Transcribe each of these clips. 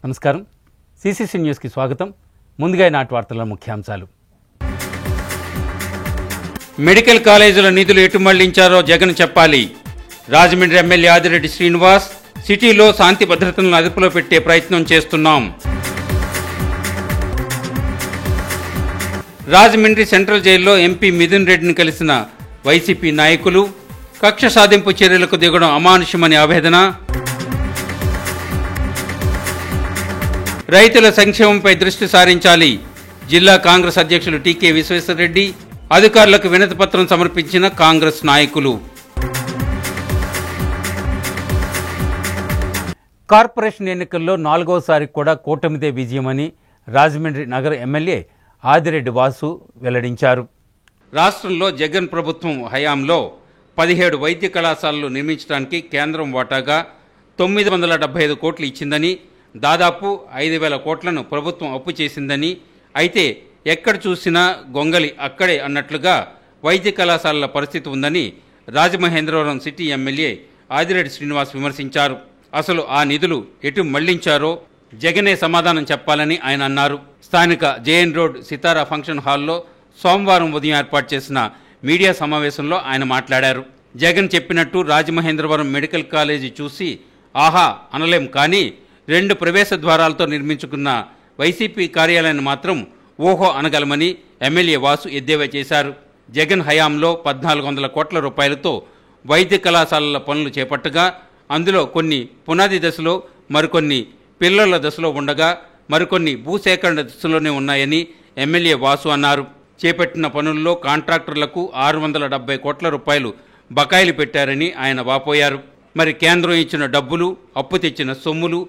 నమస్కారం. సిసిసి న్యూస్కి స్వాగతం. ముందుగా నాటి వార్తల ముఖ్యాంశాలు. మెడికల్ కాలేజీల నిధులు ఎటు మళ్లించారో జగన్ చెప్పాలి. రాజమండ్రి ఎమ్మెల్యే ఆదిరెడ్డి శ్రీనివాస్, సిటీలో శాంతి భద్రతలను అదుపులో పెట్టే ప్రయత్నం చేస్తున్నాం. రాజమండ్రి సెంట్రల్ జైల్లో ఎంపీ మిథున్ రెడ్డిని కలిసిన వైసీపీ నాయకులు, కక్ష సాధింపు చర్యలకు దిగడం అమానుషమని ఆవేదన. రైతుల సంక్షేమంపై దృష్టి సారించాలి. జిల్లా కాంగ్రెస్ అధ్యక్షులు టీకే విశ్వేశ్వరరెడ్డి అధికారులకు వినతి పత్రం సమర్పించిన కాంగ్రెస్ నాయకులు. కార్పొరేషన్ ఎన్నికల్లో 4వసారి కూడా కూటమిదే విజయమని రాజమండ్రి నగర ఎమ్మెల్యే ఆదిరెడ్డి వాసు వెల్లడించారు. రాష్ట్రంలో జగన్ ప్రభుత్వం హయాంలో 17 వైద్య కళాశాలలు నిర్మించడానికి కేంద్రం వాటాగా 975 కోట్లు ఇచ్చిందని, దాదాపు 5,000 కోట్లను ప్రభుత్వం అప్పు చేసిందని, అయితే ఎక్కడ చూసినా గొంగలి అక్కడే అన్నట్లుగా వైద్య కళాశాలల పరిస్థితి ఉందని రాజమహేంద్రవరం సిటీ ఎమ్మెల్యే ఆదిరెడ్డి శ్రీనివాస్ విమర్శించారు. అసలు ఆ నిధులు ఎటు మళ్లించారో జగనే సమాధానం చెప్పాలని ఆయన అన్నారు. స్థానిక జేఎన్ రోడ్ సితారా ఫంక్షన్ హాల్లో సోమవారం ఉదయం ఏర్పాటు చేసిన మీడియా సమావేశంలో ఆయన మాట్లాడారు. జగన్ చెప్పినట్టు రాజమహేంద్రవరం మెడికల్ కాలేజీ చూసి ఆహా అనలేం, కానీ 2 ప్రవేశ ద్వారాలతో నిర్మించుకున్న వైసీపీ కార్యాలయాన్ని మాత్రం ఓహో అనగలమని ఎమ్మెల్యే వాసు ఎద్దేవా చేశారు. జగన్ హయాంలో 1,400 కోట్ల రూపాయలతో వైద్య కళాశాలల పనులు చేపట్టగా అందులో కొన్ని పునాది దశలో, మరికొన్ని పిల్లల దశలో ఉండగా మరికొన్ని భూసేకరణ దశలోనే ఉన్నాయని ఎమ్మెల్యే వాసు అన్నారు. చేపట్టిన పనుల్లో కాంట్రాక్టర్లకు 670 కోట్ల రూపాయలు బకాయిలు పెట్టారని ఆయన వాపోయారు. మరి కేంద్రం ఇచ్చిన డబ్బులు, అప్పు తెచ్చిన సొమ్ములు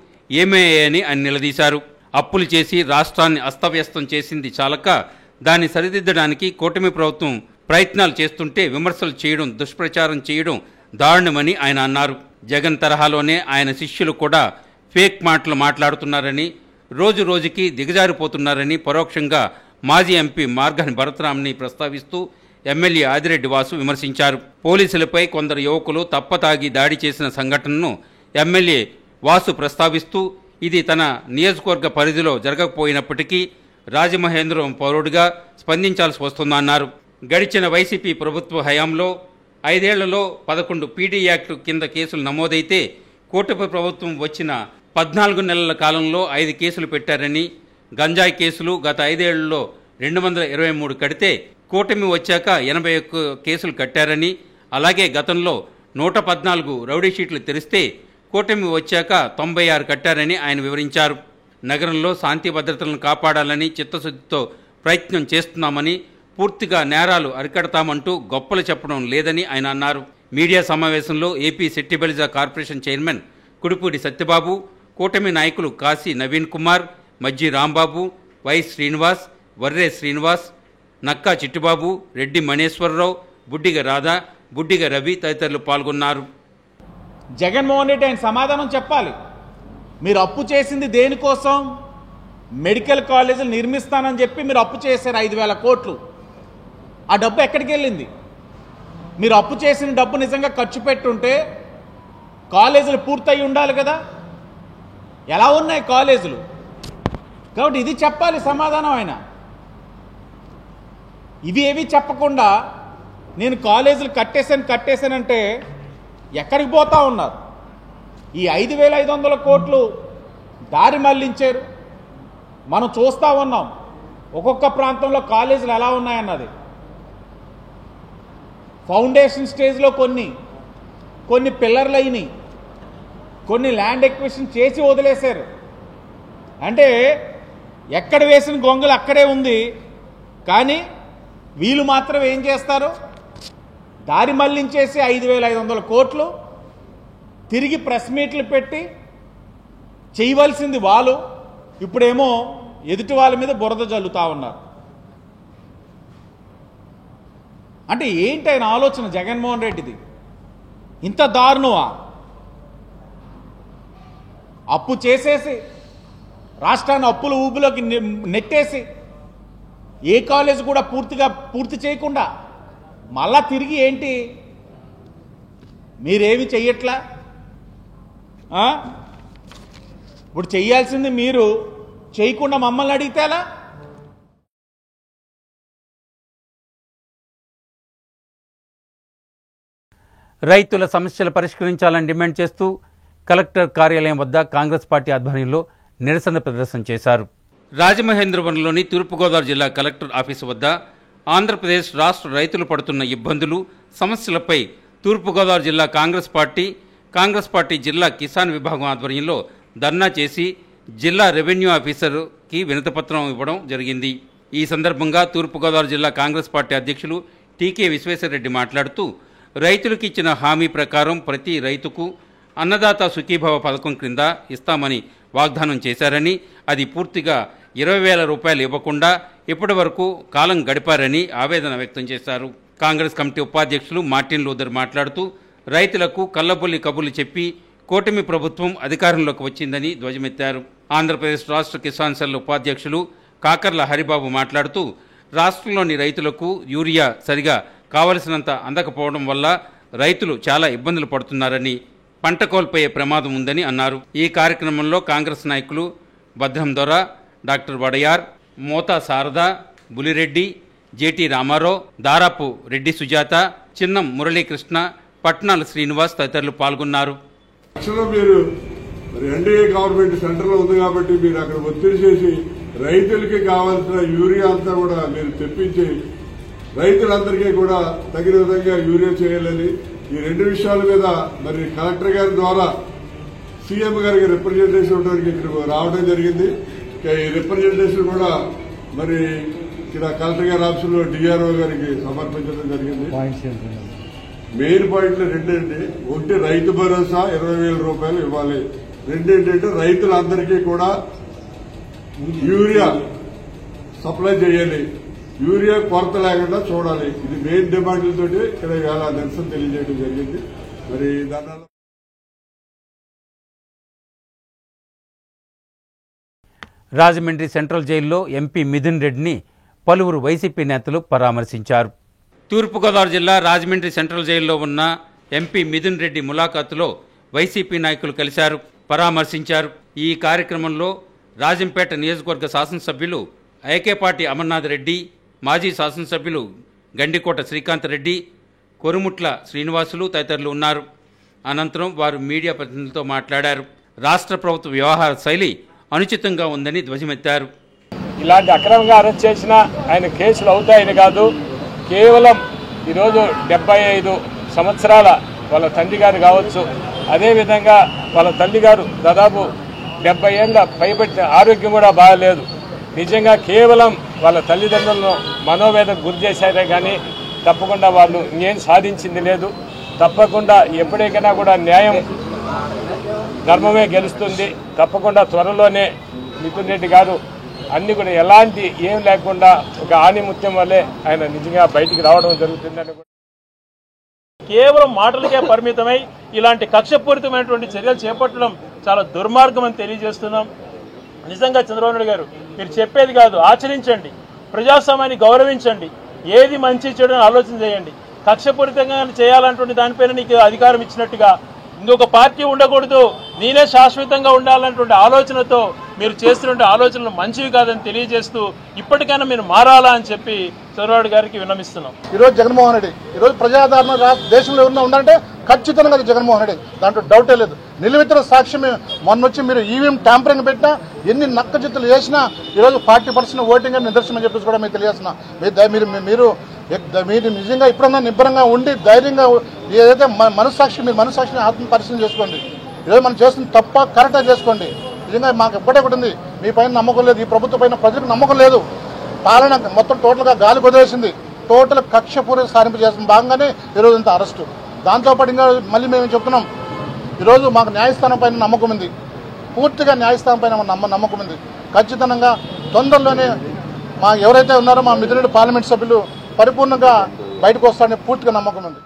ఏమయ్యాయని ఆయన నిలదీశారు. అప్పులు చేసి రాష్ట్రాన్ని అస్తవ్యస్తం చేసింది చాలక దాన్ని సరిదిద్దడానికి కూటమి ప్రభుత్వం ప్రయత్నాలు చేస్తుంటే విమర్శలు చేయడం, దుష్ప్రచారం చేయడం దారుణమని ఆయన అన్నారు. జగన్ తరహాలోనే ఆయన శిష్యులు కూడా ఫేక్ మాటలు మాట్లాడుతున్నారని, రోజు రోజుకి దిగజారిపోతున్నారని పరోక్షంగా మాజీ ఎంపీ మార్గాని భరతరామ్ని ప్రస్తావిస్తూ ఎమ్మెల్యే ఆదిరెడ్డి వాసు విమర్శించారు. పోలీసులపై కొందరు యువకులు తప్పతాగి దాడి చేసిన సంఘటనను ఎమ్మెల్యే వాసు ప్రస్తావిస్తూ ఇది తన నియోజకవర్గ పరిధిలో జరగకపోయినప్పటికీ రాజమహేంద్రవరం పౌరుడిగా స్పందించాల్సి వస్తుందన్నారు. గడిచిన వైసీపీ ప్రభుత్వ హయాంలో 5 ఏళ్లలో 11 పీడీ యాక్ట్ కింద కేసులు నమోదైతే కూటమి ప్రభుత్వం వచ్చిన 14 నెలల కాలంలో 5 కేసులు పెట్టారని, గంజాయి కేసులు గత 5 ఏళ్లలో 223 కడితే కూటమి వచ్చాక 81 కేసులు కట్టారని, అలాగే గతంలో 114 రౌడీ షీట్లు తెరిస్తే కూటమి వచ్చాక 96 కట్టారని ఆయన వివరించారు. నగరంలో శాంతి భద్రతలను కాపాడాలని చిత్తశుద్ధితో ప్రయత్నం చేస్తున్నామని, పూర్తిగా నేరాలు అరికడతామంటూ గొప్పలు చెప్పడం లేదని ఆయన అన్నారు. మీడియా సమావేశంలో AP Settibalija corporation chairman Kudipudi Satyababu, కూటమి నాయకులు కాశీ నవీన్ కుమార్, మజ్జి రాంబాబు, వై శ్రీనివాస్, వర్రే శ్రీనివాస్, నక్కా చిట్టుబాబు, రెడ్డి మణేశ్వరరావు, బుడ్డిగ రాధా, బుడ్డిగ రవి తదితరులు పాల్గొన్నారు. జగన్మోహన్ రెడ్డి ఆయన సమాధానం చెప్పాలి. మీరు అప్పు చేసింది దేనికోసం? మెడికల్ కాలేజీలు నిర్మిస్తానని చెప్పి మీరు అప్పు చేశారు 5,000 కోట్లు. ఆ డబ్బు ఎక్కడికి వెళ్ళింది? మీరు అప్పు చేసిన డబ్బు నిజంగా ఖర్చు పెట్టుంటే కాలేజీలు పూర్తయి ఉండాలి కదా. ఎలా ఉన్నాయి కాలేజీలు? కాబట్టి ఇది చెప్పాలి సమాధానం ఆయన. ఇవి ఏవి చెప్పకుండా నేను కాలేజీలు కట్టేశానంటే ఎక్కడికి పోతా ఉన్నారు? ఈ 5,500 కోట్లు దారి మళ్లించారు. మనం చూస్తూ ఉన్నాం ఒక్కొక్క ప్రాంతంలో కాలేజీలు ఎలా ఉన్నాయన్నది. ఫౌండేషన్ స్టేజ్లో కొన్ని పిల్లర్లు అయినాయి, కొన్ని ల్యాండ్ ఎక్విజిషన్ చేసి వదిలేశారు. అంటే ఎక్కడ వేసిన గొంగలు అక్కడే ఉంది, కానీ వీళ్ళు మాత్రం ఏం చేస్తారు? దారి మళ్లించేసి 5,500 కోట్లు తిరిగి ప్రెస్ మీట్లు పెట్టి చేయవలసింది వాళ్ళు, ఇప్పుడేమో ఎదుటి వాళ్ళ మీద బురద జల్లుతా ఉన్నారు. అంటే ఏంటి ఆయన ఆలోచన జగన్మోహన్ రెడ్డిది? ఇంత దారుణమా? అప్పు చేసేసి రాష్ట్రాన్ని అప్పుల ఊబిలోకి నెట్టేసి ఏ కాలేజ్ కూడా పూర్తి చేయకుండా మళ్ళా తిరిగి ఏంటి మీరేమి చెయ్యట్లా? ఇప్పుడు చేయాల్సింది మీరు చేయకుండా మమ్మల్ని అడిగితే ఎలా? రైతుల సమస్యలు పరిష్కరించాలని డిమాండ్ చేస్తూ కలెక్టర్ కార్యాలయం వద్ద కాంగ్రెస్ పార్టీ ఆధ్వర్యంలో నిరసన ప్రదర్శన చేశారు. రాజమహేంద్రవరంలోని తూర్పుగోదావరి జిల్లా కలెక్టర్ ఆఫీసు వద్ద ఆంధ్రప్రదేశ్ రాష్ట్ర రైతులు పడుతున్న ఇబ్బందులు, సమస్యలపై తూర్పుగోదావరి జిల్లా కాంగ్రెస్ పార్టీ జిల్లా కిసాన్ విభాగం ఆధ్వర్యంలో ధర్నా చేసి జిల్లా రెవెన్యూ ఆఫీసర్కి వినతిపత్రం ఇవ్వడం జరిగింది. ఈ సందర్భంగా తూర్పుగోదావరి జిల్లా కాంగ్రెస్ పార్టీ అధ్యక్షులు టీకే విశ్వేశ్వరరెడ్డి మాట్లాడుతూ రైతులకు ఇచ్చిన హామీ ప్రకారం ప్రతి రైతుకు అన్నదాత సుఖీభవ పథకం క్రింద ఇస్తామని వాగ్దానం చేశారని, అది పూర్తిగా 20,000 రూపాయలు ఇవ్వకుండా ఇప్పటి వరకు కాలం గడిపారని ఆవేదన వ్యక్తం చేశారు. కాంగ్రెస్ కమిటీ ఉపాధ్యక్షులు మార్టిన్ లూథర్ మాట్లాడుతూ రైతులకు కల్లబొల్లి కబుర్లు చెప్పి కూటమి ప్రభుత్వం అధికారంలోకి వచ్చిందని ధ్వజమెత్తారు. ఆంధ్రప్రదేశ్ రాష్ట్ర కిసాన్ సెల్ ఉపాధ్యక్షులు కాకర్ల హరిబాబు మాట్లాడుతూ రాష్ట్రంలోని రైతులకు యూరియా సరిగా కావలసినంత అందకపోవడం వల్ల రైతులు చాలా ఇబ్బందులు పడుతున్నారని, పంట కోల్పోయే ప్రమాదం ఉందని అన్నారు. ఈ కార్యక్రమంలో కాంగ్రెస్ నాయకులు భద్రం దొర, డాక్టర్ వడయార్, మోతా శారద, బులిరెడ్డి, జేటీ రామారావు, దారాపు రెడ్డి సుజాత, చిన్నం మురళీకృష్ణ, పట్నాల శ్రీనివాస్ తదితరులు పాల్గొన్నారు. మీరు ఎన్డీఏ గవర్నమెంట్ సెంటర్లో ఉంది కాబట్టి మీరు అక్కడ ఒత్తిడి చేసి రైతులకి కావాల్సిన యూరియా అంతా కూడా మీరు తెప్పించి రైతులందరికీ కూడా తగిన విధంగా యూరియా చేయాలని ఈ రెండు విషయాల మీద మరి కలెక్టర్ గారి ద్వారా సీఎం గారికి రిప్రజెంటేషన్ ఇవ్వడానికి ఇక్కడ రావడం జరిగింది. ఈ రిప్రజెంటేషన్ కూడా మరి ఇక్కడ కలెక్టర్ గారి ఆఫీసులో డిఆర్ఓ గారికి సమర్పించడం జరిగింది. మెయిన్ పాయింట్లు రెండేంటి, ఒకటి రైతు భరోసా 20,000 రూపాయలు ఇవ్వాలి, రెండేంటంటే రైతులందరికీ కూడా యూరియా సప్లై చేయాలి, యూరియా కొరత లేకుండా చూడాలి. ఇది మెయిన్ డిమాండ్లతోటి ఇక్కడ ఇవాళ నిరసన తెలియజేయడం జరిగింది. మరి దాని రాజమండ్రి సెంట్రల్ జైల్లో ఎంపీ మిథున్ రెడ్డిని పలువురు వైసీపీ నేతలు పరామర్శించారు. తూర్పుగోదావరి జిల్లా రాజమండ్రి సెంట్రల్ జైల్లో ఉన్న ఎంపీ మిథున్ రెడ్డి ములాఖాతులో వైసీపీ నాయకులు కలిశారు, పరామర్శించారు. ఈ కార్యక్రమంలో రాజంపేట నియోజకవర్గ శాసనసభ్యులు ఐకేపాటి అమర్నాథ్ రెడ్డి, మాజీ శాసనసభ్యులు గండికోట శ్రీకాంత్ రెడ్డి, కొరుముట్ల శ్రీనివాసులు తదితరులు ఉన్నారు. అనంతరం వారు మీడియా ప్రతినిధులతో మాట్లాడారు. రాష్ట్ర ప్రభుత్వ వ్యవహార శైలి అనుచితంగా ఉందని ధ్వజమెత్తారు. ఇలాంటి అక్రమంగా అరెస్ట్ చేసినా ఆయన కేసులు అవుతాయని కాదు, కేవలం ఈరోజు 75 సంవత్సరాల వాళ్ళ తండ్రి గారు కావచ్చు, అదేవిధంగా వాళ్ళ తల్లి గారు దాదాపు 70 ఏళ్ళ పైబట్టిన ఆరోగ్యం కూడా బాగాలేదు. నిజంగా కేవలం వాళ్ళ తల్లిదండ్రులను మనోవేదకు గురి చేశారే కానీ తప్పకుండా వాళ్ళు ఇంకేం సాధించింది లేదు. తప్పకుండా ఎప్పటికైనా కూడా న్యాయం ధర్మమే గెలుస్తుంది. తప్పకుండా త్వరలోనే మిథున్ రెడ్డి గారు అన్ని కూడా ఎలాంటి ఏం లేకుండా ఒక ఆణిముత్యం వల్లే ఆయన నిజంగా బయటికి రావడం జరుగుతుందని కేవలం మాటలకే పరిమితమై ఇలాంటి కక్షపూరితమైనటువంటి చర్యలు చేపట్టడం చాలా దుర్మార్గం అని తెలియజేస్తున్నాం. నిజంగా చంద్రబాబు నాయుడు గారు మీరు చెప్పేది కాదు, ఆచరించండి, ప్రజాస్వామ్యాన్ని గౌరవించండి, ఏది మంచి చెడు ఆలోచన చేయండి. కక్షపూరితంగా చేయాలన్నటువంటి దానిపైన నీకు అధికారం ఇచ్చినట్టుగా ఇంకొక పార్టీ ఉండకూడదు, నేనే శాశ్వతంగా ఉండాలన్నటువంటి ఆలోచనతో మీరు చేస్తున్న ఆలోచనలు మంచివి కాదని తెలియజేస్తూ ఇప్పటికైనా మీరు మారాలా అని చెప్పి చంద్రబాబు గారికి విన్నమిస్తున్నాం. ఈరోజు జగన్మోహన్ రెడ్డి ఈరోజు ప్రజాదరణ దేశంలో ఎవరైనా ఉందంటే ఖచ్చితంగా జగన్మోహన్ రెడ్డి, దాంట్లో డౌటే లేదు. నిలువెత్తున సాక్ష్యం మొన్న వచ్చి మీరు ఈవీఎం ట్యాంపరింగ్ పెట్టినా ఎన్ని నక్కజిత్తులు చేసినా ఈరోజు 40% ఓటింగ్ అని నిదర్శనం చెప్పేసి కూడా మీకు తెలియజేస్తున్నా. మీరు నిజంగా ఇప్పుడన్నా నిబ్బరంగా ఉండి ధైర్యంగా ఏదైతే మనస్సాక్షిని ఆత్మ పరిశీలన చేసుకోండి. ఈరోజు మనం చేస్తున్న తప్ప కరెక్ట్గా చేసుకోండి. నిజంగా మాకు ఎప్పుడే ఒకటి ఉంది, మీ పైన నమ్మకం లేదు, ఈ ప్రభుత్వం పైన ప్రజలకు నమ్మకం లేదు. పాలన మొత్తం టోటల్గా గాలి కుదిరేసింది, టోటల్ కక్షపూర్వక సాధింపు చేస్తున్న భాగంగానే ఈరోజు ఇంత అరెస్టు. దాంతోపాటు ఇంకా మళ్ళీ మేము చెప్తున్నాం, ఈరోజు మాకు న్యాయస్థానం పైన నమ్మకం ఉంది, పూర్తిగా న్యాయస్థానం పైన నమ్మకం ఉంది. ఖచ్చితంగా తొందరలోనే మా ఎవరైతే ఉన్నారో మా మిథునుడు పార్లమెంట్ సభ్యులు పరిపూర్ణంగా బయటకు వస్తారనే పూర్తిగా నమ్మకం ఉంది.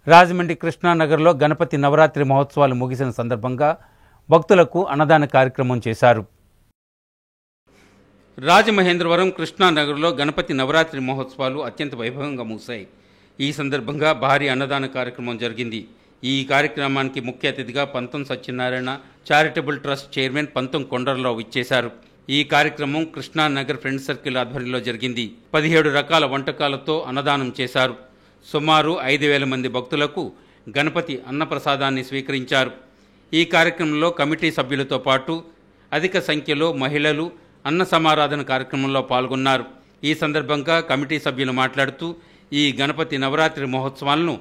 రాజమండ్రి కృష్ణానగర్లో గణపతి నవరాత్రి మహోత్సవాలు ముగిసిన సందర్భంగా భక్తులకు అన్నదాన కార్యక్రమం చేశారు. రాజమహేంద్రవరం కృష్ణానగర్లో గణపతి నవరాత్రి మహోత్సవాలు అత్యంత వైభవంగా ముగిశాయి. ఈ సందర్భంగా భారీ అన్నదాన కార్యక్రమం జరిగింది. ఈ కార్యక్రమానికి ముఖ్య అతిథిగా పంతం సత్యనారాయణ చారిటబుల్ ట్రస్ట్ చైర్మన్ పంతం కొండలరావు ఇచ్చేశారు. ఈ కార్యక్రమం కృష్ణానగర్ ఫ్రెండ్స్ సర్కిల్ ఆధ్వర్యంలో జరిగింది. 17 రకాల వంటకాలతో అన్నదానం చేశారు. సుమారు 5,000 మంది భక్తులకు గణపతి అన్నప్రసాదాన్ని స్వీకరించారు. ఈ కార్యక్రమంలో కమిటీ సభ్యులతో పాటు అధిక సంఖ్యలో మహిళలు అన్న సమారాధన కార్యక్రమంలో పాల్గొన్నారు. ఈ సందర్భంగా కమిటీ సభ్యులు మాట్లాడుతూ ఈ గణపతి నవరాత్రి మహోత్సవాలను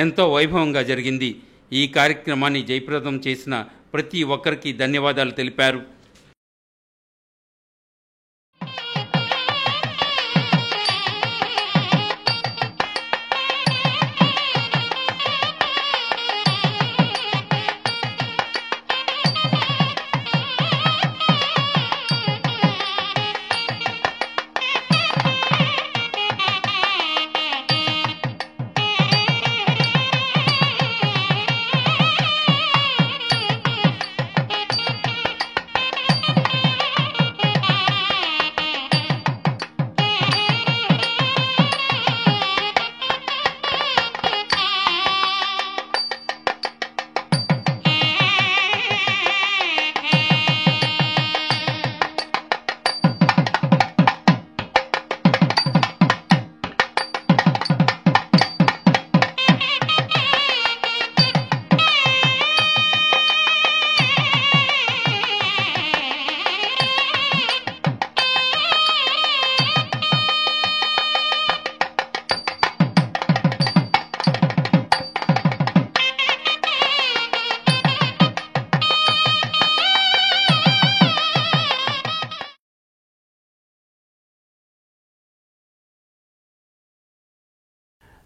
ఎంతో వైభవంగా జరిగింది. ఈ కార్యక్రమాన్ని జయప్రదం చేసిన ప్రతి ఒక్కరికి ధన్యవాదాలు తెలిపారు.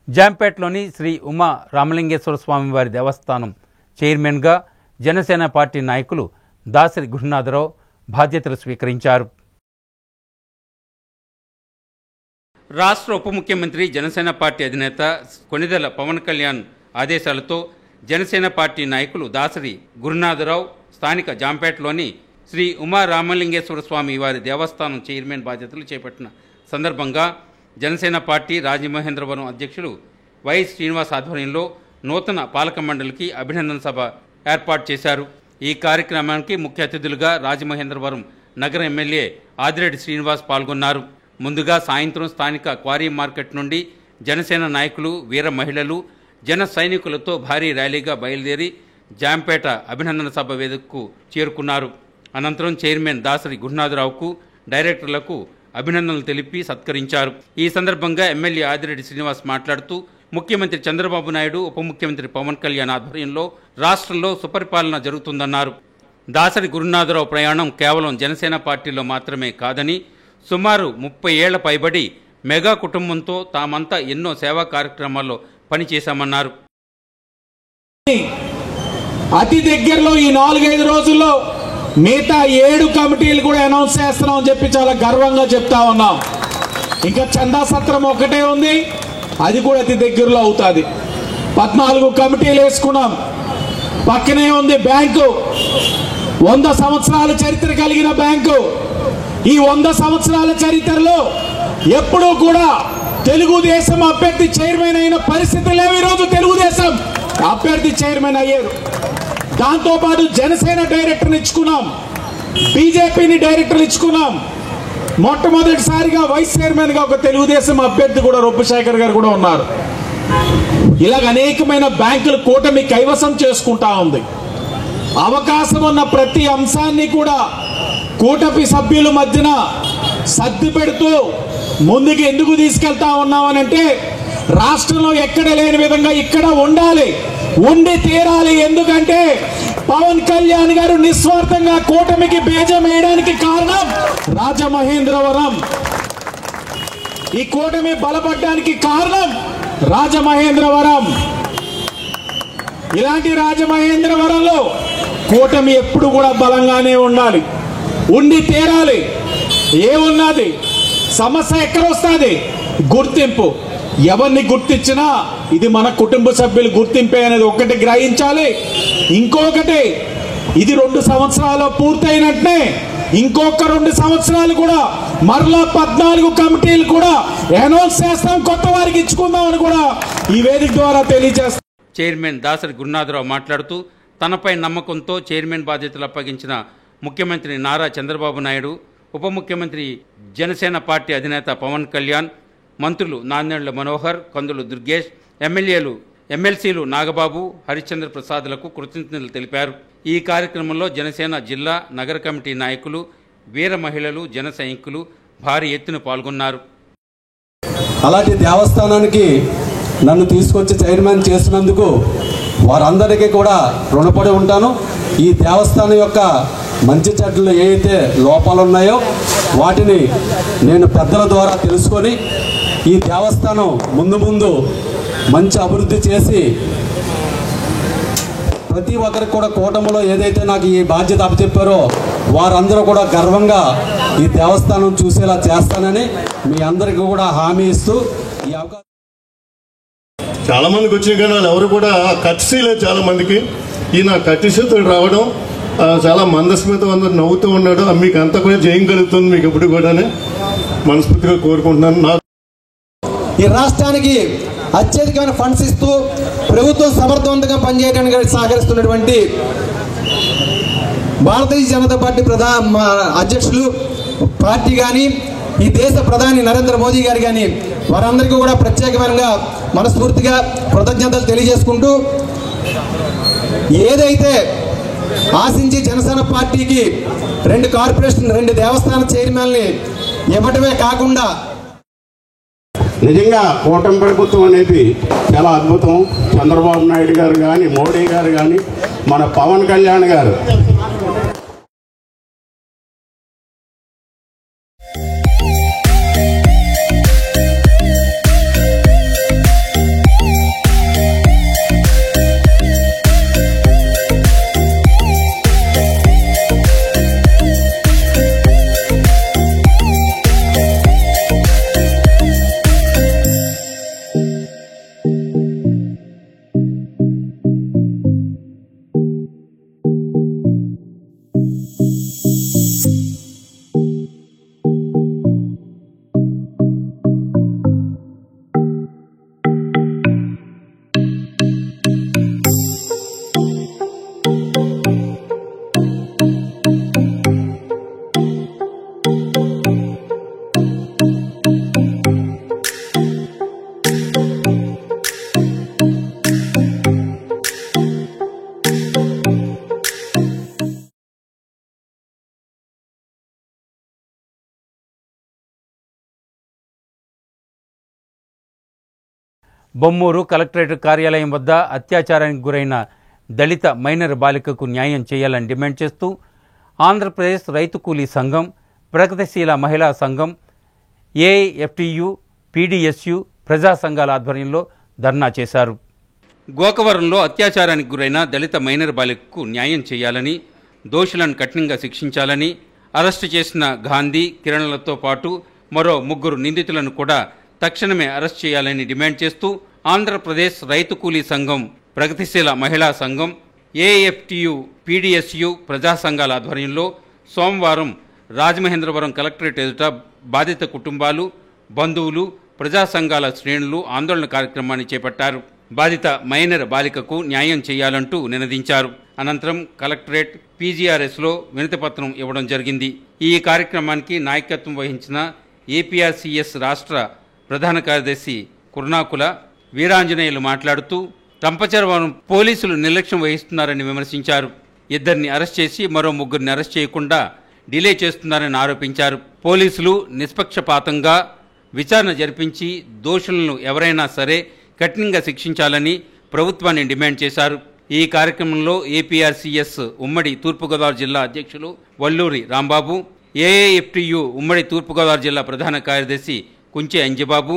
జాంపేట్లోని శ్రీ ఉమా రామలింగేశ్వర స్వామి వారి దేవస్థానం చైర్మన్గా జనసేన పార్టీ నాయకులు దాసరి గురునాథరావు బాధ్యతలు స్వీకరించారు. రాష్ట్ర ఉప ముఖ్యమంత్రి జనసేన పార్టీ అధినేత కొణిదెల పవన్ కళ్యాణ్ ఆదేశాలతో జనసేన పార్టీ నాయకులు దాసరి గురునాథరావు స్థానిక జాంపేట్లోని శ్రీ ఉమా రామలింగేశ్వర స్వామి వారి దేవస్థానం చైర్మన్ బాధ్యతలు చేపట్టిన సందర్భంగా జనసేన పార్టీ రాజమహేంద్రవరం అధ్యక్షులు వై శ్రీనివాస్ ఆధ్వర్యంలో నూతన పాలక మండలికి అభినందన సభ ఏర్పాటు చేశారు. ఈ కార్యక్రమానికి ముఖ్య అతిథులుగా రాజమహేంద్రవరం నగర ఎమ్మెల్యే ఆదిరెడ్డి శ్రీనివాస్ పాల్గొన్నారు. ముందుగా సాయంత్రం స్థానిక క్వారీ మార్కెట్ నుండి జనసేన నాయకులు, వీర మహిళలు, జన సైనికులతో భారీ ర్యాలీగా బయలుదేరి జాంపేట అభినందన సభ వేదికకు చేరుకున్నారు. అనంతరం చైర్మన్ దాసరి గురునాథరావుకు, డైరెక్టర్లకు అభినందనలు తెలిపి సత్కరించారు. ఈ సందర్భంగా ఎమ్మెల్యే ఆదిరెడ్డి శ్రీనివాస్ మాట్లాడుతూ ముఖ్యమంత్రి చంద్రబాబు నాయుడు, ఉప ముఖ్యమంత్రి పవన్ కళ్యాణ్ ఆధ్వర్యంలో రాష్ట్రంలో సుపరిపాలన జరుగుతుందన్నారు. దాసరి గురునాథరావు ప్రయాణం కేవలం జనసేన పార్టీలో మాత్రమే కాదని సుమారు 30 ఏళ్ల పైబడి మెగా కుటుంబంతో తామంతా ఎన్నో సేవా కార్యక్రమాల్లో పనిచేశామన్నారు. అతి దగ్గరలో ఈ 4-5 రోజుల్లో మిగతా 7 కమిటీలు కూడా అనౌన్స్ చేస్తున్నామని చెప్పి చాలా గర్వంగా చెప్తా ఉన్నాం. ఇంకా చందా సత్రం ఒకటే ఉంది, అది కూడా అతి దగ్గరలో అవుతుంది. 14 కమిటీలు వేసుకున్నాం. పక్కనే ఉంది బ్యాంకు, 100 సంవత్సరాల చరిత్ర కలిగిన బ్యాంకు. ఈ 100 సంవత్సరాల చరిత్రలో ఎప్పుడూ కూడా తెలుగుదేశం అభ్యర్థి చైర్మన్ అయిన పరిస్థితి లేవు. ఈరోజు తెలుగుదేశం అభ్యర్థి చైర్మన్ అయ్యారు. దాంతోపాటు జనసేన డైరెక్టర్ని ఇచ్చుకున్నాం, బీజేపీని డైరెక్టర్లు ఇచ్చుకున్నాం. మొట్టమొదటిసారిగా వైస్ చైర్మన్గా ఒక తెలుగుదేశం అభ్యర్థి కూడా రొప్పశేఖర్ గారు కూడా ఉన్నారు. ఇలాగ అనేకమైన బ్యాంకులు కూటమి కైవసం చేసుకుంటా ఉంది. అవకాశం ఉన్న ప్రతి అంశాన్ని కూడా కూటమి సభ్యుల మధ్యన సర్ది పెడుతూ ముందుకు ఎందుకు తీసుకెళ్తా ఉన్నామనంటే రాష్ట్రంలో ఎక్కడ లేని విధంగా ఇక్కడ ఉండాలి, ఉండి తీరాలి. ఎందుకంటే పవన్ కళ్యాణ్ గారు నిస్వార్థంగా కూటమికి బీజం వేయడానికి కారణం రాజమహేంద్రవరం. ఈ కూటమి బలపడడానికి కారణం రాజమహేంద్రవరం. ఇలాంటి రాజమహేంద్రవరంలో కూటమి ఎప్పుడు కూడా బలంగానే ఉండాలి, ఉండి తీరాలి. ఏమున్నది సమస్య ఎక్కడొస్తుంది? గుర్తింపు. ఎవరిని గుర్తించినా ఇది మన కుటుంబ సభ్యులు గుర్తింపే అనేది ఒకటి గ్రహించాలి. ఇంకొకటి, ఇది 2 సంవత్సరాలు పూర్తయినట్టే ఇంకొక 2 సంవత్సరాలు కూడా మరలా 14 కమిటీలు కూడా అనౌన్స్ చేస్తాం, కొత్త వారికి ఇచ్చుకుందాం అని కూడా ఈ వేదిక ద్వారా తెలియజేస్తాం. చైర్మన్ దాసరి గురునాథరావు మాట్లాడుతూ తనపై నమ్మకంతో చైర్మన్ బాధ్యతలు అప్పగించిన ముఖ్యమంత్రి నారా చంద్రబాబు నాయుడు, ఉప ముఖ్యమంత్రి జనసేన పార్టీ అధినేత పవన్ కళ్యాణ్, మంత్రులు నాందెండ్ల మనోహర్, కందులు దుర్గేష్, ఎమ్మెల్సీలు నాగబాబు, హరిశ్చంద్ర ప్రసాద్లకు కృతజ్ఞతలు తెలిపారు. ఈ కార్యక్రమంలో జనసేన జిల్లా నగర కమిటీ నాయకులు, వీర మహిళలు, జన సైనికులు భారీ ఎత్తున పాల్గొన్నారు. అలాంటి దేవస్థానానికి నన్ను తీసుకొచ్చి చైర్మన్ చేసినందుకు వారందరికీ కూడా రుణపడి ఉంటాను. ఈ దేవస్థానం యొక్క మంచి చెడ్డలు ఏవైతే లోపాలు ఉన్నాయో వాటిని నేను పెద్దల ద్వారా తెలుసుకొని ఈ దేవస్థానం ముందు మంచి అభివృద్ధి చేసి ప్రతి ఒక్కరికి కూడా కూటమిలో ఏదైతే నాకు ఈ బాధ్యత అప్పచెప్పారో వారందరూ కూడా గర్వంగా ఈ దేవస్థానం చూసేలా చేస్తానని మీ అందరికీ కూడా హామీ ఇస్తూ ఈ అవకాశం. చాలా మందికి వచ్చిన కానీ వాళ్ళు ఎవరు కూడా కట్సీ లేదు. చాలా మందికి ఈయన కట్టిసీతో రావడం చాలా మందస్మిత అందరూ నవ్వుతూ ఉన్నాడు. మీకు అంతా కూడా జయం కలుగుతుంది మీకు ఎప్పుడు కూడా మనస్ఫూర్తిగా కోరుకుంటున్నాను. ఈ రాష్ట్రానికి అత్యధికమైన ఫండ్స్ ఇస్తూ ప్రభుత్వం సమర్థవంతంగా పనిచేయడానికి సహకరిస్తున్నటువంటి భారతీయ జనతా పార్టీ అధ్యక్షులు పార్టీ కానీ ఈ దేశ ప్రధాని నరేంద్ర మోదీ గారు కానీ వారందరికీ కూడా ప్రత్యేకమైన మనస్ఫూర్తిగా కృతజ్ఞతలు తెలియజేసుకుంటూ ఏదైతే ఆశించి జనసేన పార్టీకి 2 కార్పొరేషన్ 2 దేవస్థాన చైర్మన్ని ఇవ్వటమే కాకుండా నిజంగా కూటమి ప్రభుత్వం అనేది చాలా అద్భుతం. చంద్రబాబు నాయుడు గారు కానీ, మోడీ గారు కానీ, మన పవన్ కళ్యాణ్ గారు బొమ్మూరు కలెక్టరేట్ కార్యాలయం వద్ద అత్యాచారానికి గురైన దళిత మైనర్ బాలికకు న్యాయం చేయాలని డిమాండ్ చేస్తూ ఆంధ్రప్రదేశ్ రైతు కూలీ సంఘం, ప్రగతిశీల మహిళా సంఘం, ఏఐఎఫ్టియు, పీడీఎస్యు ప్రజా సంఘాల ఆధ్వర్యంలో ధర్నా చేశారు. గోకవరంలో అత్యాచారానికి గురైన దళిత మైనర్ బాలికకు న్యాయం చేయాలని, దోషులను కఠినంగా శిక్షించాలని, అరెస్టు చేసిన గాంధీ, కిరణ్లతో పాటు మరో 3 నిందితులను కూడా తక్షణమే అరెస్ట్ చేయాలని డిమాండ్ చేస్తూ ఆంధ్రప్రదేశ్ రైతు కూలీ సంఘం, ప్రగతిశీల మహిళా సంఘం, ఏఎఫ్టియు, పీడీఎస్యు ప్రజా సంఘాల ఆధ్వర్యంలో సోమవారం రాజమహేంద్రవరం కలెక్టరేట్ ఎదుట బాధిత కుటుంబాలు, బంధువులు, ప్రజా సంఘాల శ్రేణులు ఆందోళన కార్యక్రమాన్ని చేపట్టారు. బాధిత మైనర్ బాలికకు న్యాయం చేయాలంటూ నినదించారు. అనంతరం కలెక్టరేట్ పీజీఆర్ఎస్లో వినతిపత్రం ఇవ్వడం జరిగింది. ఈ కార్యక్రమానికి నాయకత్వం వహించిన ఏపీఆర్సీఎస్ రాష్ట్ర ప్రధాన కార్యదర్శి కుర్నాకుల వీరాంజనేయులు మాట్లాడుతూ రంపచోడవరం పోలీసులు నిర్లక్ష్యం వహిస్తున్నారని విమర్శించారు. 2 అరెస్ట్ చేసి మరో 3 అరెస్ట్ చేయకుండా డిలే చేస్తున్నారని ఆరోపించారు. పోలీసులు నిష్పక్షపాతంగా విచారణ జరిపించి దోషులను ఎవరైనా సరే కఠినంగా శిక్షించాలని ప్రభుత్వాన్ని డిమాండ్ చేశారు. ఈ కార్యక్రమంలో ఏపీఆర్సీఎస్ ఉమ్మడి తూర్పుగోదావరి జిల్లా అధ్యక్షులు వల్లూరి రాంబాబు, ఏఐఎఫ్టియు ఉమ్మడి తూర్పుగోదావరి జిల్లా ప్రధాన కార్యదర్శి కుంచె అంజబాబు,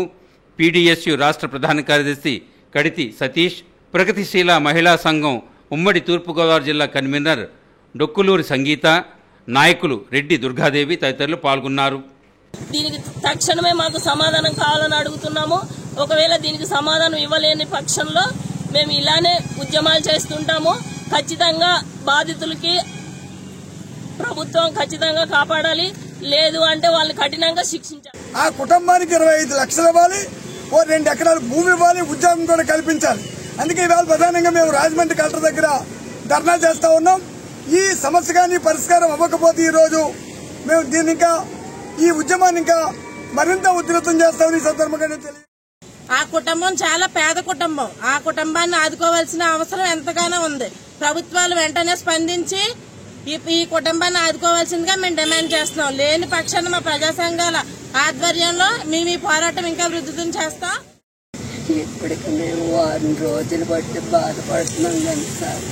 పీడీఎస్యు రాష్ట్ర ప్రధాన కార్యదర్శి కడితి సతీష్, ప్రగతిశీల మహిళా సంఘం ఉమ్మడి తూర్పుగోదావరి జిల్లా కన్వీనర్ డొక్కులూరి సంగీత, నాయకులు రెడ్డి దుర్గాదేవి తదితరులు పాల్గొన్నారు. దీనికి తక్షణమే మాకు సమాధానం కావాలని అడుగుతున్నాము. ఒకవేళ దీనికి సమాధానం ఇవ్వలేని పక్షంలో మేము ఇలానే ఉద్యమాలు చేస్తుంటాము. ఖచ్చితంగా బాధితులకి ప్రభుత్వం ఖచ్చితంగా కాపాడాలి. లేదు అంటే వాళ్ళని కఠినంగా శిక్షించాలి. ఆ కుటుంబానికి 25 లక్షలు ఇవ్వాలి, 2 ఎకరాల భూమి ఇవ్వాలి, ఉద్యోగం కూడా కల్పించాలి. అందుకే ఇవాళ ప్రధానంగా మేము రాజమండ్రి కలెక్టర్ దగ్గర ధర్నా చేస్తా ఉన్నాం. ఈ సమస్య కానీ పరిష్కారం అవ్వకపోతే ఈరోజు మేము దీన్ని ఇంకా ఈ ఉద్యమాన్ని ఇంకా మరింత ఉధృతం చేస్తామని ఈ సందర్భంగా తెలియదు. ఆ కుటుంబం చాలా పేద కుటుంబం. ఆ కుటుంబాన్ని ఆదుకోవాల్సిన అవసరం ఎంతగానో ఉంది. ప్రభుత్వాలు వెంటనే స్పందించి ఈ కుటుంబాన్ని ఆదుకోవాల్సిందిగా మేము డిమాండ్ చేస్తున్నాం. లేని పక్షాన మా ప్రజా సంఘాల ఆధ్వర్యంలో మేము ఈ పోరాటం ఇంకా వృద్ధి చేస్తాం. ఇప్పటికి మేము 6 రోజులు బట్టి బాధపడుతున్నాం కానీ సార్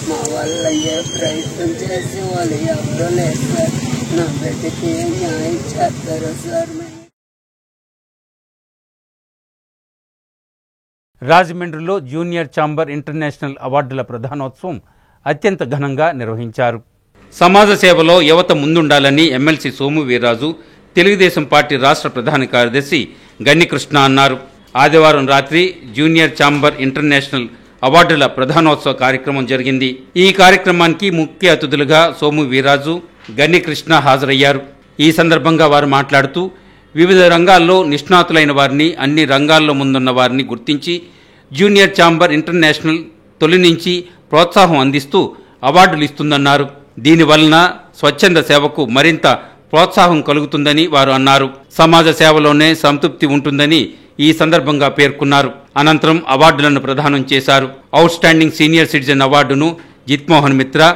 మా వల్ల ఏ ప్రయత్నం చేసే వాళ్ళు ఎవరో లేదు సార్. నా బిడ్డకి ఏ న్యాయం చేస్తారో సార్. రాజమండ్రిలో జూనియర్ ఛాంబర్ ఇంటర్నేషనల్ అవార్డుల ప్రధానోత్సవం అత్యంత ఘనంగా నిర్వహించారు. సమాజ సేవలో యువత ముందుండాలని ఎమ్మెల్సీ సోము వీర్రాజు తెలుగుదేశం పార్టీ రాష్ట్ర ప్రధాన కార్యదర్శి గన్నికృష్ణ అన్నారు. ఆదివారం రాత్రి జూనియర్ ఛాంబర్ ఇంటర్నేషనల్ అవార్డుల ప్రధానోత్సవ కార్యక్రమం జరిగింది. ఈ కార్యక్రమానికి ముఖ్య అతిథులుగా సోము వీర్రాజు, గన్నికృష్ణ హాజరయ్యారు. ఈ సందర్భంగా వారు మాట్లాడుతూ వివిధ రంగాల్లో నిష్ణాతులైన వారిని, అన్ని రంగాల్లో ముందున్న వారిని గుర్తించి జూనియర్ ఛాంబర్ ఇంటర్నేషనల్ తొలి నుంచి ప్రోత్సాహం అందిస్తూ అవార్డులు ఇస్తుందన్నారు. దీనివలన స్వచ్ఛంద సేవకు మరింత ప్రోత్సాహం కలుగుతుందని వారు అన్నారు. సమాజ సేవలోనే సంతృప్తి ఉంటుందని ఈ సందర్భంగా పేర్కొన్నారు. అనంతరం అవార్డులను ప్రదానం చేశారు. అవుట్ స్టాండింగ్ సీనియర్ సిటిజన్ అవార్డును జిత్మోహన్ మిత్రా,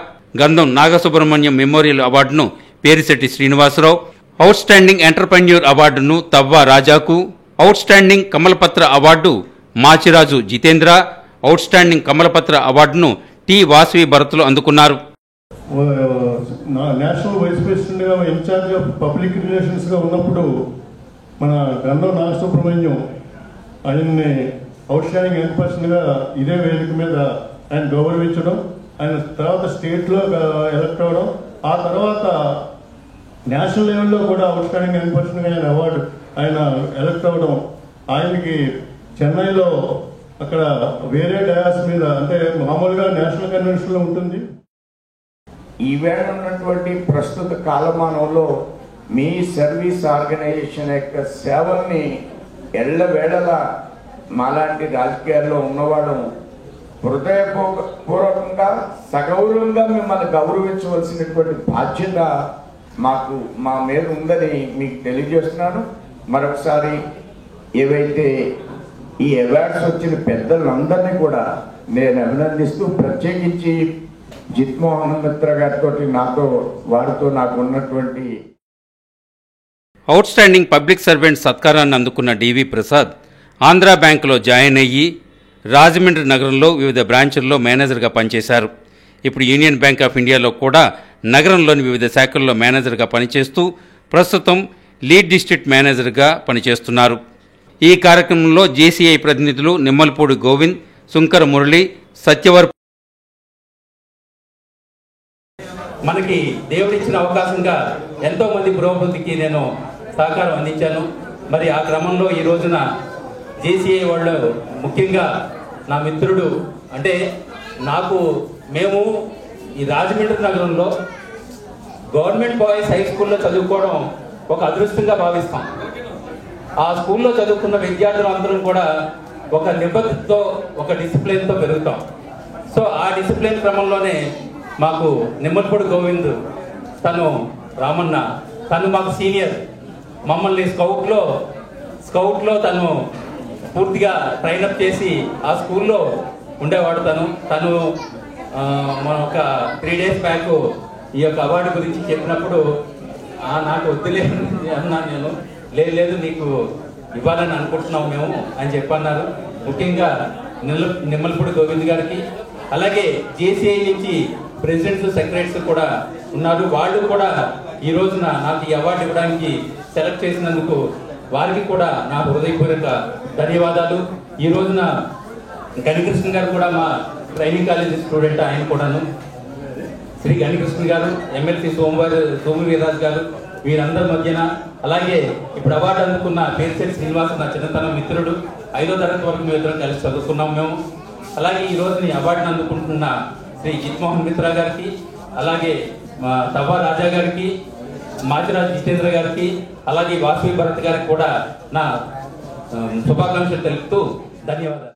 గంధం నాగసుబ్రహ్మణ్యం మెమోరియల్ అవార్డును Perisetti Srinivasarao, outstanding entrepreneur అవార్డును తవ్వా రాజాకు, outstanding Kamalapatra award Machiraju Jitendra, outstanding Kamalapatra అవార్డును టి వాసవి భరత్లు అందుకున్నారు. నేషనల్ వైస్ ప్రెసిడెంట్గా ఇన్ఛార్జ్ ఆఫ్ పబ్లిక్ రిలేషన్స్గా ఉన్నప్పుడు మన గంధం నాగసుబ్రహ్మణ్యం ఆయన్ని అవుట్ స్టాండింగ్ యంగ్ పర్సన్గా ఇదే వేదిక మీద ఆయన గౌరవించడం, ఆయన తర్వాత స్టేట్లో ఎలక్ట్ అవ్వడం, ఆ తర్వాత నేషనల్ లెవెల్లో కూడా అవుట్ స్టాండింగ్ యంగ్ పర్సన్గా ఆయన ఎలక్ట్ అవ్వడం, ఆయనకి చెన్నైలో అక్కడ వేరే డయాస్ మీద, అంటే మామూలుగా నేషనల్ కన్వెన్షన్లో ఉంటుంది. ఈవేళ ఉన్నటువంటి ప్రస్తుత కాలమానంలో మీ సర్వీస్ ఆర్గనైజేషన్ యొక్క సేవల్ని ఎల్లవేళలా మాలాంటి రాజకీయాల్లో ఉన్నవాడు హృదయపూర్వకంగా సగౌరవంగా మిమ్మల్ని గౌరవించవలసినటువంటి బాధ్యత మాకు మా మీద ఉందని మీకు తెలియజేస్తున్నాను. మరొకసారి ఏవైతే ఈ అవార్డ్స్ వచ్చిన పెద్దలందరినీ కూడా నేను అభినందిస్తూ, ప్రత్యేకించి జిత్మోహన్ మిత్ర గారితో వారితో నాకు ఉన్నటువంటి అవుట్ స్టాండింగ్ పబ్లిక్ సర్వెంట్ సత్కారాన్ని అందుకున్న డివి ప్రసాద్ ఆంధ్రా బ్యాంకులో జాయిన్ అయ్యి రాజమండ్రి నగరంలో వివిధ బ్రాంచుల్లో మేనేజర్గా పనిచేశారు. ఇప్పుడు యూనియన్ బ్యాంక్ ఆఫ్ ఇండియాలో కూడా నగరంలోని వివిధ శాఖల్లో మేనేజర్గా పనిచేస్తూ ప్రస్తుతం లీడ్ డిస్ట్రిక్ట్ మేనేజర్గా పనిచేస్తున్నారు. ఈ కార్యక్రమంలో జేసీఐ ప్రతినిధులు నిమ్మలపూడి గోవింద్, సుంకర మురళి, సత్యవర్. మనకి దేవుడిచ్చిన అవకాశంగా ఎంతో మంది పురోభివృద్ధికి నేను సహకారం అందించాను. మరి ఆ క్రమంలో ఈ రోజున జేసీఐ వాళ్ళు, ముఖ్యంగా నా మిత్రుడు, అంటే మేము ఈ రాజమండ్రి నగరంలో గవర్నమెంట్ బాయ్స్ హై స్కూల్లో చదువుకోవడం ఒక అదృష్టంగా భావిస్తాం. ఆ స్కూల్లో చదువుకున్న విద్యార్థులందరం కూడా ఒక నిబద్ధతతో, ఒక డిసిప్లిన్తో పెరుగుతాం. సో ఆ డిసిప్లిన్ క్రమంలోనే మాకు నిమ్మలపూడి గోవింద్, తను రామన్న, తను మాకు సీనియర్. మమ్మల్ని స్కౌట్లో తను పూర్తిగా ట్రైనప్ చేసి ఆ స్కూల్లో ఉండేవాడు. తను మన ఒక 3 days బ్యాక్ ఈ యొక్క అవార్డు గురించి చెప్పినప్పుడు నాకు వద్దులే అన్నా నేను, లేదు నీకు ఇవ్వాలని అనుకుంటున్నాం మేము అని చెప్పన్నారు. ముఖ్యంగా నిమ్మలపూడి గోవింద్ గారికి, అలాగే జేసీఐ నుంచి ప్రెసిడెంట్స్, సెక్రటరీస్ కూడా ఉన్నారు. వాళ్ళు కూడా ఈ రోజున నాకు ఈ అవార్డు ఇవ్వడానికి సెలెక్ట్ చేసినందుకు వారికి కూడా నా హృదయపూర్వక ధన్యవాదాలు. ఈ రోజున గణికృష్ణ గారు కూడా మా ట్రైనింగ్ కాలేజీ స్టూడెంట్, ఆయన కూడాను. శ్రీ గణికృష్ణ గారు, ఎమ్మెల్సీ సోము వీర్రాజు గారు, వీరందరి మధ్యన, అలాగే ఇప్పుడు అవార్డు అందుకున్న పేరిశెట్టి శ్రీనివాస, నా చిన్నతనం మిత్రుడు, 5వ తరగతి వరకు మేము ఇద్దరం కలిసి చదువుకున్నాం మేము. అలాగే ఈ రోజుని అవార్డును అందుకుంటున్న శ్రీ జిత్మోహన్ మిత్రా గారికి, అలాగే తవ్వ రాజా గారికి, మాచిరాజు జితేంద్ర గారికి, అలాగే వాసవి భరత్ గారికి కూడా నా శుభాకాంక్షలు తెలుపుతూ ధన్యవాదాలు.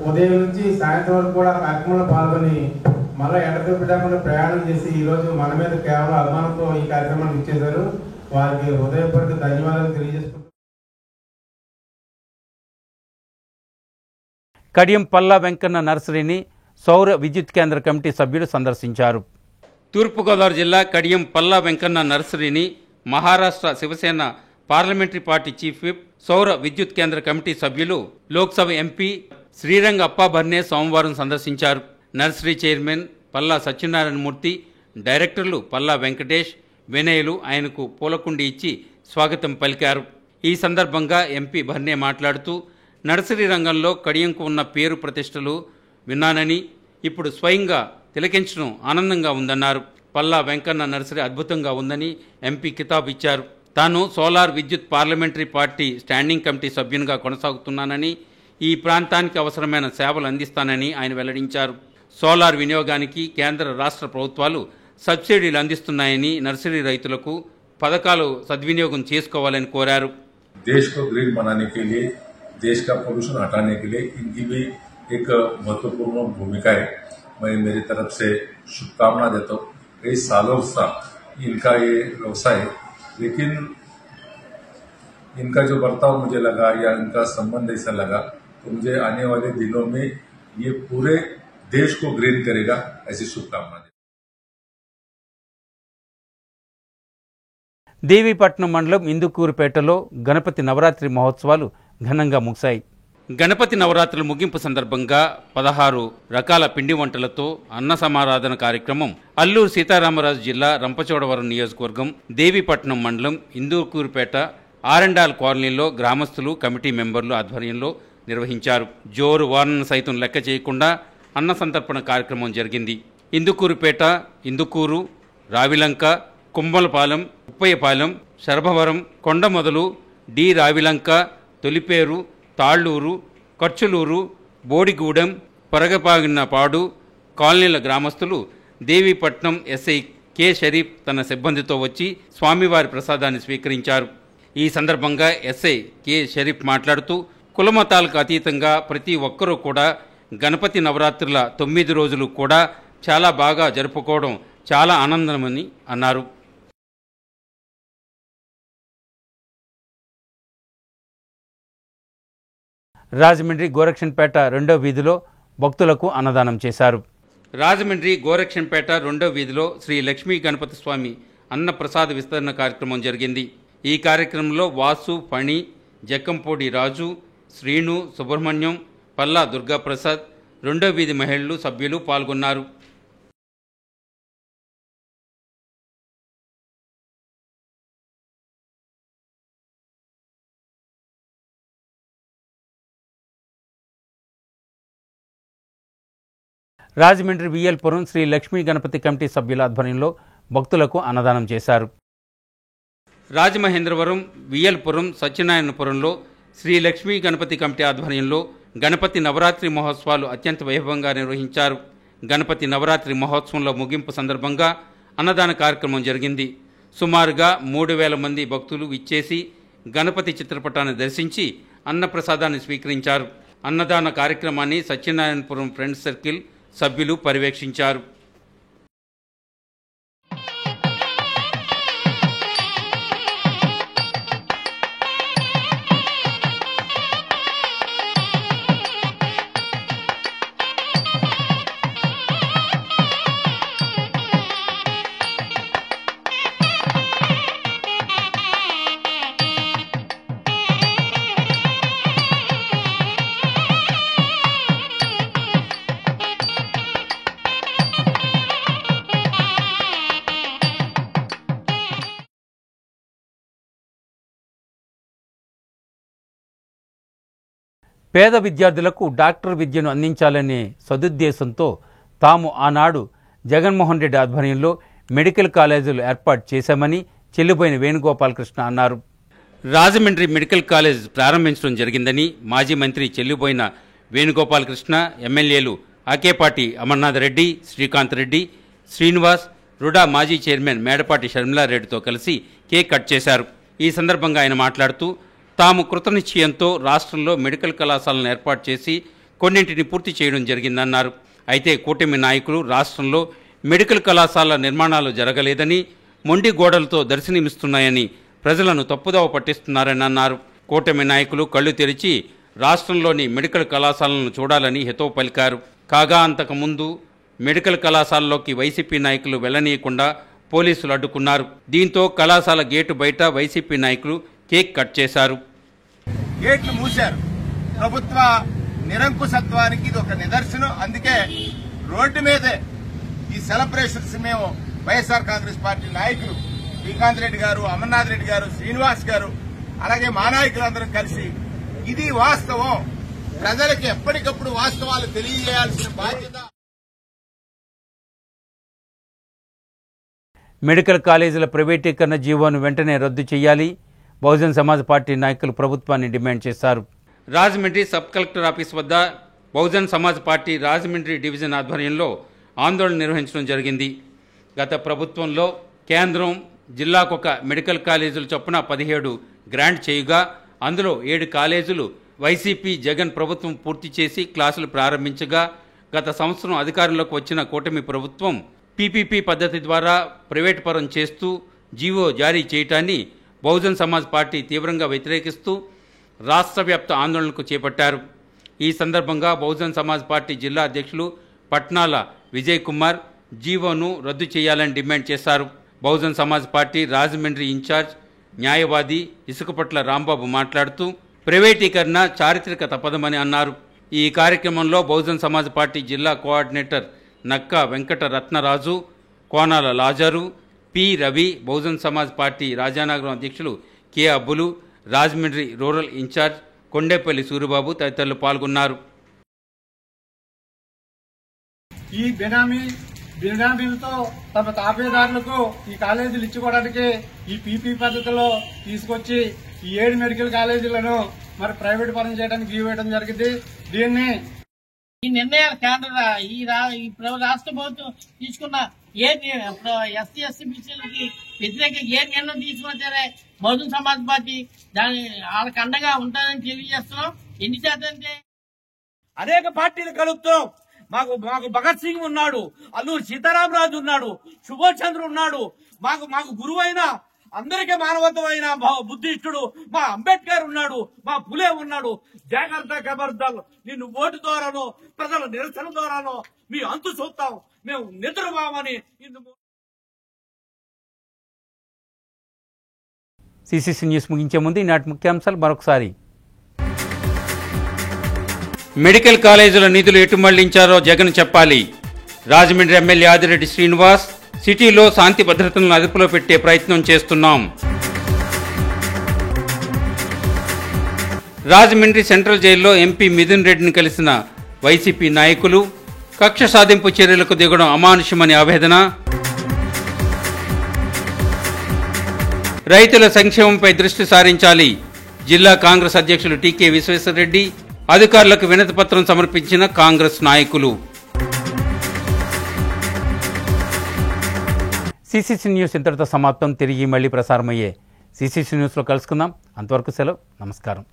ఉదయం నుంచి సాయంత్రం వరకు కూడా కార్యక్రమంలో పాల్గొని మళ్ళీ ఎండతెప్పకుండా ప్రయాణం చేసి ఈరోజు మన మీద కేవలం అభిమానంతో ఈ కార్యక్రమాన్ని ఇచ్చేశారు. వారికి హృదయపూర్వక ధన్యవాదాలు తెలియజేసుకుంటున్నాను. కడియం పల్లా వెంకన్న నర్సరీని సౌర విద్యుత్ కేంద్ర కమిటీ సభ్యులు సందర్శించారు. తూర్పుగోదావరి జిల్లా కడియం పల్లా వెంకన్న నర్సరీని Maharashtra Shivsena parliamentary party chief whip, సౌర విద్యుత్ కేంద్ర కమిటీ సభ్యులు, లోక్సభ ఎంపీ శ్రీరంగ అప్పాభర్నే సోమవారం సందర్శించారు. నర్సరీ చైర్మన్ పల్లా సత్యనారాయణమూర్తి, డైరెక్టర్లు పల్లా వెంకటేష్, వినయులు ఆయనకు పూలకుండి ఇచ్చి స్వాగతం పలికారు. ఈ సందర్భంగా ఎంపీ భర్నే మాట్లాడుతూ నర్సరీ రంగంలో కడియంకు ఉన్న పేరు ప్రతిష్టలు విన్నానని, ఇప్పుడు స్వయంగా తిలకించడం ఆనందంగా ఉందన్నారు. పల్లా వెంకన్న నర్సరీ అద్భుతంగా ఉందని ఎంపీ కితాబు ఇచ్చారు. తాను సోలార్ విద్యుత్ పార్లమెంటరీ పార్టీ స్టాండింగ్ కమిటీ సభ్యునిగా కొనసాగుతున్నానని, ఈ ప్రాంతానికి అవసరమైన సేవలు అందిస్తానని ఆయన వెల్లడించారు. సోలార్ వినియోగానికి కేంద్ర రాష్ట్ర ప్రభుత్వాలు సబ్సిడీలు అందిస్తున్నాయని, నర్సరీ రైతులకు పథకాలు సద్వినియోగం చేసుకోవాలని కోరారు. देश को ग्रीन बनाने के लिए, देश का पोल्यूशन हटाने के लिए इनकी भी एक महत्वपूर्ण भूमिका है. मैं मेरी तरफ से शुभकामना देता हूँ. कई सालों से इनका ये व्यवसाय है, लेकिन इनका जो बर्ताव मुझे लगा या इनका संबंध ऐसा लगा तो मुझे आने वाले दिनों में ये पूरे देश को ग्रीन करेगा, ऐसी शुभकामना. దేవీపట్నం మండలం ఇందుకూరుపేటలో గణపతి నవరాత్రి మహోత్సవాలు ఘనంగా ముగిశాయి. గణపతి నవరాత్రుల ముగింపు సందర్భంగా 16 రకాల పిండి వంటలతో అన్న సమారాధన కార్యక్రమం అల్లూరు సీతారామరాజు జిల్లా రంపచోడవరం నియోజకవర్గం దేవీపట్నం మండలం ఇందుకూరుపేట ఆరెండాల్ కాలనీలో గ్రామస్తులు, కమిటీ మెంబర్లు ఆధ్వర్యంలో నిర్వహించారు. జోరు వానను సైతం లెక్క చేయకుండా అన్న సంతర్పణ కార్యక్రమం జరిగింది. ఇందుకూరుపేట, ఇందుకూరు, రావిలంక, కుంభలపాలెం, ఉప్పయ్యపాలెం, శరభవరం, కొండమొదలు, డి రావిలంక, తొలిపేరు, తాళ్లూరు, ఖర్చులూరు, బోడిగూడెం, పరగపాగినపాడు కాలనీల గ్రామస్తులు దేవీపట్నం ఎస్ఐ కె షరీఫ్ తన సిబ్బందితో వచ్చి స్వామివారి ప్రసాదాన్ని స్వీకరించారు. ఈ సందర్భంగా ఎస్ఐ కె షరీఫ్ మాట్లాడుతూ కులమతాలకు అతీతంగా ప్రతి ఒక్కరూ కూడా గణపతి నవరాత్రుల 9 రోజులు కూడా చాలా బాగా జరుపుకోవడం చాలా ఆనందమని అన్నారు. రాజమండ్రి గోరక్షన్పేట 2వ వీధిలో భక్తులకు అన్నదానం చేశారు. రాజమండ్రి గోరక్షన్పేట 2వ వీధిలో శ్రీ లక్ష్మీ గణపతి స్వామి అన్న ప్రసాద విస్తరణ కార్యక్రమం జరిగింది. ఈ కార్యక్రమంలో వాసు, ఫణి, జక్కంపూడి రాజు, శ్రీను, సుబ్రహ్మణ్యం, పల్లా దుర్గాప్రసాద్, 2వ వీధి మహిళలు, సభ్యులు పాల్గొన్నారు. రాజమండ్రి విఎల్పురం శ్రీ లక్ష్మీ గణపతి కమిటీ సభ్యుల ఆధ్వర్యంలో భక్తులకు అన్నదానం చేశారు. రాజమహేంద్రవరం, విఎల్పురం, సత్యనారాయణపురంలో శ్రీ లక్ష్మీ గణపతి కమిటీ ఆధ్వర్యంలో గణపతి నవరాత్రి మహోత్సవాలు అత్యంత వైభవంగా నిర్వహించారు. గణపతి నవరాత్రి మహోత్సవంలో ముగింపు సందర్భంగా అన్నదాన కార్యక్రమం జరిగింది. సుమారుగా 3000 మంది భక్తులు విచ్చేసి గణపతి చిత్రపటాన్ని దర్శించి అన్నప్రసాదాన్ని స్వీకరించారు. అన్నదాన కార్యక్రమాన్ని సత్యనారాయణపురం ఫ్రెండ్స్ సర్కిల్ సభ్యులు పర్యవేక్షించారు. పేద విద్యార్థులకు డాక్టర్ విద్యను అందించాలనే సదుద్దేశంతో తాము ఆనాడు జగన్మోహన్ రెడ్డి ఆధ్వర్యంలో మెడికల్ కాలేజీలు ఏర్పాటు చేశామని చెల్లిపోయిన వేణుగోపాలకృష్ణ అన్నారు. రాజమండ్రి మెడికల్ కాలేజ్ ప్రారంభించడం జరిగిందని మాజీ మంత్రి చెల్లిపోయిన వేణుగోపాలకృష్ణ, ఎమ్మెల్యేలు ఆకేపాటి అమర్నాథ్ రెడ్డి, శ్రీకాంత్ రెడ్డి, శ్రీనివాస్, రుడా మాజీ చైర్మన్ మేడపాటి షర్మిలారెడ్డితో కలిసి కేక్ కట్ చేశారు. ఈ సందర్భంగా ఆయన మాట్లాడుతూ తాము కృతనిశ్చయంతో రాష్ట్రంలో మెడికల్ కళాశాలను ఏర్పాటు చేసి కొన్నింటిని పూర్తి చేయడం జరిగిందన్నారు. అయితే కూటమి నాయకులు రాష్ట్రంలో మెడికల్ కళాశాల నిర్మాణాలు జరగలేదని, మొండి గోడలతో దర్శనమిస్తున్నాయని ప్రజలను తప్పుదోవ పట్టిస్తున్నారని అన్నారు. కూటమి నాయకులు కళ్లు తెరిచి రాష్ట్రంలోని మెడికల్ కళాశాలను చూడాలని హితవు పలికారు. కాగా అంతకుముందు మెడికల్ కళాశాలలోకి వైసీపీ నాయకులు వెళ్లనీయకుండా పోలీసులు అడ్డుకున్నారు. దీంతో కళాశాల గేటు బయట వైసీపీ నాయకులు కేక్ కట్ చేశారు. గేట్లు మూశారు. ప్రభుత్వ నిరంకుశత్వానికి ఇది ఒక నిదర్శనం. అందుకే రోడ్డు మీదే ఈ సెలబ్రేషన్స్ మేము వైఎస్ఆర్ కాంగ్రెస్ పార్టీ నాయకులు శ్రీకాంత్ రెడ్డి గారు, అమర్నాథ్ రెడ్డి గారు, శ్రీనివాస్ గారు, అలాగే మా నాయకులందరం కలిసి ఇది వాస్తవం, ప్రజలకు ఎప్పటికప్పుడు వాస్తవాలు తెలియజేయాల్సిన బాధ్యత. మెడికల్ కాలేజీల ప్రైవేటీకరణ జీవోను వెంటనే రద్దు చేయాలి. బహుజన్ సమాజ్ పార్టీ నాయకులు ప్రభుత్వాన్ని డిమాండ్ చేశారు. రాజమండ్రి సబ్ కలెక్టర్ ఆఫీస్ వద్ద బహుజన్ సమాజ్ పార్టీ రాజమండ్రి డివిజన్ ఆధ్వర్యంలో ఆందోళన నిర్వహించడం జరిగింది. గత ప్రభుత్వంలో కేంద్రం జిల్లాకొక మెడికల్ కాలేజీలు చొప్పున 17 గ్రాంట్ చేయగా అందులో 7 కాలేజీలు వైసీపీ జగన్ ప్రభుత్వం పూర్తి చేసి క్లాసులు ప్రారంభించగా గత సంవత్సరం అధికారంలోకి వచ్చిన కూటమి ప్రభుత్వం పీపీపీ పద్ధతి ద్వారా ప్రైవేట్ పరం చేస్తూ జీవో జారీ చేయటాన్ని బహుజన్ సమాజ్ పార్టీ తీవ్రంగా వ్యతిరేకిస్తూ రాష్ట్ర వ్యాప్త ఆందోళనకు చేపట్టారు. ఈ సందర్భంగా బహుజన్ సమాజ్ పార్టీ జిల్లా అధ్యక్షులు పట్నాల విజయ్ కుమార్ జీవోను రద్దు చేయాలని డిమాండ్ చేశారు. బహుజన్ సమాజ్ పార్టీ రాజమండ్రి ఇన్ఛార్జ్ న్యాయవాది ఇసుకపట్ల రాంబాబు మాట్లాడుతూ ప్రైవేటీకరణ చారిత్రక తపదమని అన్నారు. ఈ కార్యక్రమంలో బహుజన్ సమాజ్ పార్టీ జిల్లా coordinator Nakka Venkata Ratnaraju, Konala Lazaru, P Ravi, Bahujan Samaj party Rajanagaram అధ్యక్షులు K Abbulu, Rajahmundry rural in charge Kondepalli Suribabu తదితరులు పాల్గొన్నారు. ఈ బినామీలతో తమ తాపేదారులకు ఈ కాలేజీలు ఇచ్చుకోవడానికి ఈ పీపీ పద్ధతిలో తీసుకొచ్చి ఈ 7 మెడికల్ కాలేజీలను మరి ప్రైవేట్ పరం చేయడానికి ఇవ్వడం జరిగింది. దీన్ని ఈ నిర్ణయాలు కేంద్ర ఈ రాష్ట్ర ప్రభుత్వం తీసుకున్న ఎస్సీ ఎస్టీ బీసీలకి వ్యతిరేకంగా ఏ నిర్ణయం తీసుకున్నా సరే బహుజన్ సమాజ్ పార్టీ దాని వాళ్ళకి అండగా ఉంటుందని తెలియజేస్తున్నాం. ఎన్ని చేతంటే అనేక పార్టీలు కలుపుతాం. మాకు భగత్ సింగ్ ఉన్నాడు, అల్లూరి సీతారామరాజు ఉన్నాడు, సుభాష్ చంద్ర ఉన్నాడు, మాకు గురువైన అందరికీ మానవత్వమైన బుద్ధిష్టుడు మా అంబేద్కర్ ఉన్నాడు, మా పులే ఉన్నాడు. జాగ్రత్త ఖబర్దార్, నిన్ను ఓటు ద్వారానో ప్రజల నిరసన ద్వారానో మీ అంతు చూస్తాం, మేము నిద్రపోమని. సిసిసి న్యూస్ ముగించే ముందు ఈనాటి ముఖ్యాంశాలు మరొకసారి. మెడికల్ కాలేజీల నిధులు ఎటు మళ్లించారో జగన్ చెప్పాలి. రాజమండ్రి ఎమ్మెల్యే ఆదిరెడ్డి శ్రీనివాస్, సిటీలో శాంతి భద్రతలను అదుపులో పెట్టే ప్రయత్నం చేస్తున్నాం. రాజమండ్రి సెంట్రల్ జైల్లో ఎంపీ మిథున్ రెడ్డిని కలిసిన వైసీపీ నాయకులు, కక్ష సాధింపు చర్యలకు దిగడం అమానుషమని ఆవేదన. రైతుల సంక్షేమంపై దృష్టి సారించాలి. జిల్లా కాంగ్రెస్ అధ్యక్షులు టీకే విశ్వేశ్వరరెడ్డి అధికారులకు వినతి పత్రం సమర్పించిన కాంగ్రెస్ నాయకులు. సిసిసి న్యూస్ ఇంతటితో సమాప్తం. తిరిగి మళ్ళీ ప్రసారమయ్యే సిసిసి న్యూస్లో కలుసుకుందాం. అంతవరకు సెలవు. నమస్కారం.